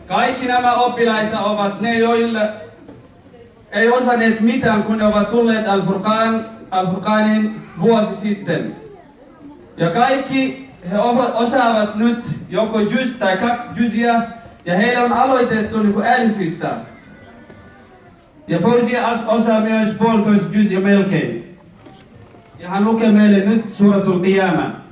Kaikki nämä oppilaita ovat ne, joille ei osanneet mitään, kun ne ovat tulleet Al-Furqanin vuosi sitten. Ja kaikki he osaavat nyt joko juz tai 2 juzia, ja heillä on aloitettu niin kuin alifista. Ja Fawzia osaa myös 1,5 juzia melkein. Ja hän lukee meille nyt Suratul Qiyamah.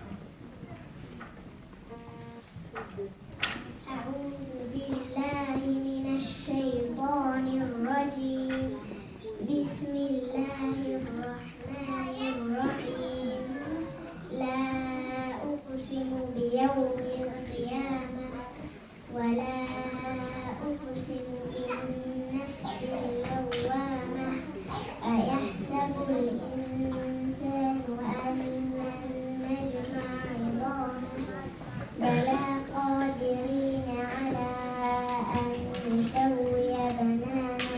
بيوم القيامة ولا أقسم بالنفس اللوامة أيحسب الإنسان أن لن نجمع عظامه بلى قادرين على أن نسوي بنانه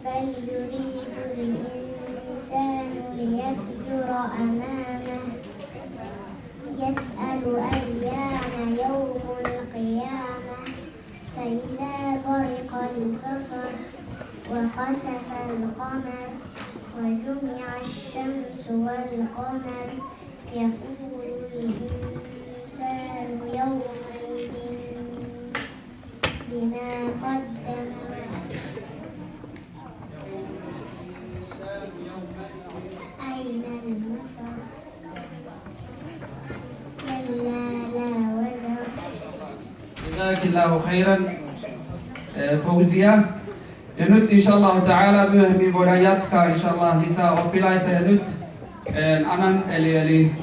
بل يريد الإنسان ليفجر أمامه يسأل أيان يوم القيامة فإذا برق البصر وخسف القمر وجمع الشمس والقمر يقول الإنسان يومئذ بما قدم أين المفر Jazakallahu khairan Fawzia. Ja nyt inshallah ta'ala myöhemmin voidaan jatkaa inshallah lisää oppilaita ja nyt annan eli